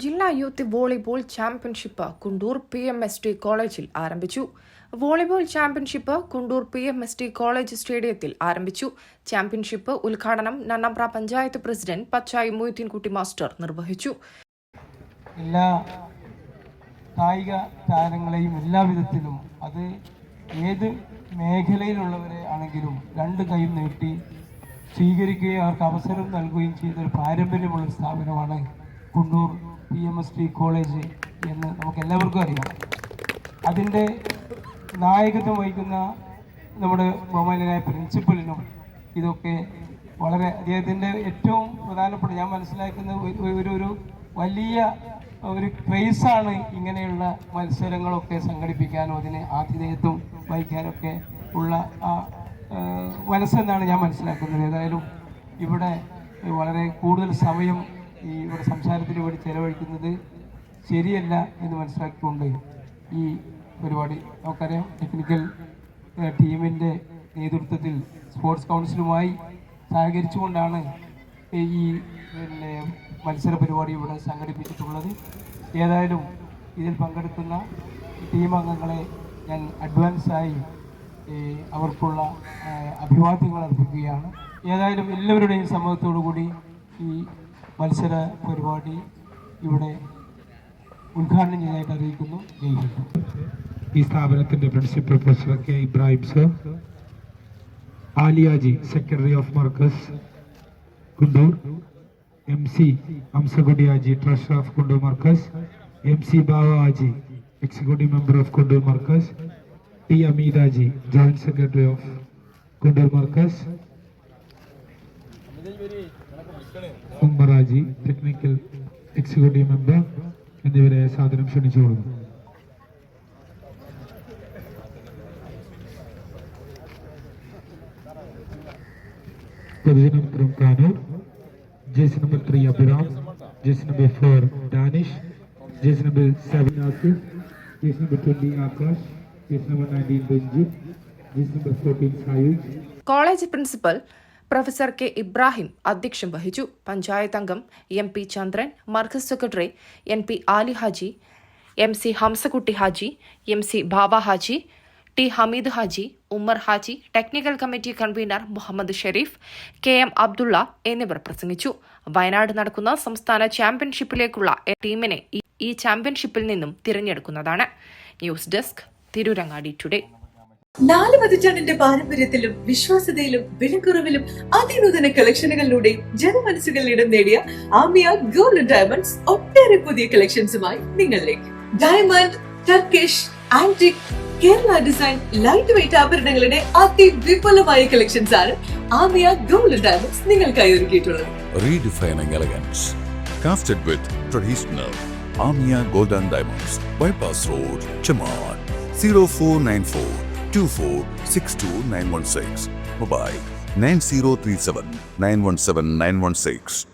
ജില്ലാ youth volleyball championship Kundoor PMST കോളേജിൽ ആരംഭിച്ചു. Volleyball championship Kundoor PMST college സ്റ്റേഡിയത്തിൽ ആരംഭിച്ചു. ചാമ്പ്യൻഷിപ്പ് ഉദ്ഘാടനം നന്നമ്പ്ര പഞ്ചായത്ത് പ്രസിഡന്റ് പച്ചായി മൊയ്തീൻകുട്ടി മാസ്റ്റർ നിർവഹിച്ചു. എല്ലാ കായിക താരങ്ങളെയും എല്ലാവിധത്തിലും അത് ഏത് മേഖലയിലുള്ളവരെ ആണെങ്കിലും രണ്ട് കൈയും നീട്ടി സ്വീകരിക്കുകയും അവർക്ക് അവസരം നൽകുകയും ചെയ്ത ഒരു പാരമ്പര്യമുള്ള സ്ഥാപനമാണ് കുണ്ടൂർ PMST കോളേജ് എന്ന് നമുക്ക് എല്ലാവർക്കും അറിയാം. അതിൻ്റെ നായകത്വം വഹിക്കുന്ന നമ്മുടെ ബഹുമാന്യനായ പ്രിൻസിപ്പലിനും ഇതൊക്കെ വളരെ അദ്ദേഹത്തിൻ്റെ ഏറ്റവും പ്രധാനപ്പെട്ട ഞാൻ മനസ്സിലാക്കുന്ന ഒരു വലിയ ഒരു ക്രേസാണ് ഇങ്ങനെയുള്ള മത്സരങ്ങളൊക്കെ സംഘടിപ്പിക്കാനും അതിന് ആതിഥേയത്വം വഹിക്കാനൊക്കെ ഉള്ള മനസ്സെന്നാണ് ഞാൻ മനസ്സിലാക്കുന്നത്. ഏതായാലും ഇവിടെ വളരെ കൂടുതൽ സമയം ഇവിടെ സംസാരത്തിന് വേണ്ടി ചെലവഴിക്കുന്നത് ശരിയല്ല എന്ന് മനസ്സിലാക്കിക്കൊണ്ട് ഈ പരിപാടി നമുക്കറിയാം. ടെക്നിക്കൽ ടീമിൻ്റെ നേതൃത്വത്തിൽ സ്പോർട്സ് കൗൺസിലുമായി സഹകരിച്ചുകൊണ്ടാണ് ഈ മത്സര പരിപാടി ഇവിടെ സംഘടിപ്പിച്ചിട്ടുള്ളത്. ഏതായാലും ഇതിൽ പങ്കെടുക്കുന്ന ടീം അംഗങ്ങളെ ഞാൻ അഡ്വാൻസായി അവർക്കുള്ള അഭിവാദ്യങ്ങൾ അർപ്പിക്കുകയാണ്. ഏതായാലും എല്ലാവരുടെയും സമ്മതത്തോടു കൂടി ഈ മത്സര പരിപാടി ഇവിടെ ഉദ്ഘാടനം ചെയ്തതായിട്ട് അറിയിക്കുന്നു. ഈ സ്ഥാപനത്തിന്റെ principal professor K. Ibrahim sir, ആലിയാജി secretary of Markaz Kundoor, MC Hamsakutty Haji treasurer of Kundoor Markaz, MC Bava Haji executive member of Kundoor Markaz, T. Hameed Haji joint secretary of Kundoor Markaz, Ummer Haji technical executive member എന്നിവരെ സാദരം ക്ഷണിച്ചുകൊള്ളുന്നു. Position number from Kanur, jersey number 3 Abhiram, jersey number 4 Danish, jersey number 7 Asif, jersey number 20 Akash, jersey number 19 Benjit, jersey number 14 Sayuj. College principal professor K. Ibrahim അധ്യക്ഷം വഹിച്ചു. പഞ്ചായത്ത് അംഗം MP Chandran, Markaz secretary NP Ali Haji, MC Hamsakutty Haji, MC Bava Haji, T. Hameed Haji, Ummer Haji, technical committee convener Muhammad Shareef, KM Abdulla എന്നിവർ പ്രസംഗിച്ചു. വയനാട് നടക്കുന്ന സംസ്ഥാന ചാമ്പ്യൻഷിപ്പിലേക്കുള്ള ടീമിനെ ഈ ചാമ്പ്യൻഷിപ്പിൽ നിന്നും തിരഞ്ഞെടുക്കുന്നതാണ്. News desk, Tirurangadi today. 4 പതിറ്റാണ്ടിന്റെ പാരമ്പര്യത്തിലും വിശ്വാസ്യതയിലും വിലക്കുറവിലും അതിനൂതന കളക്ഷനുകളിലൂടെ ജനമനസ്സുകളിൽ ഇടം നേടിയ ആമിയ ഗോൾഡ് ഡയമണ്ട്സ് ഒട്ടേറെ പുതിയ കളക്ഷൻസുമായി നിങ്ങളിലേക്ക്. Diamond, Turkish, antique, Kerala design, light weight ആഭരണങ്ങളുടെ അതിവിപുലമായ കളക്ഷൻസ് ആണ് ആമിയ ഗോൾഡ് ഡയമണ്ട്സ് നിങ്ങൾക്കായി ഒരുക്കിയിട്ടുള്ളത്. Redefining elegance, crafted with traditional Amia Gold and Diamonds, Bypass Road, Chaman. 0494 2462 916. Mobile 9037 917 916.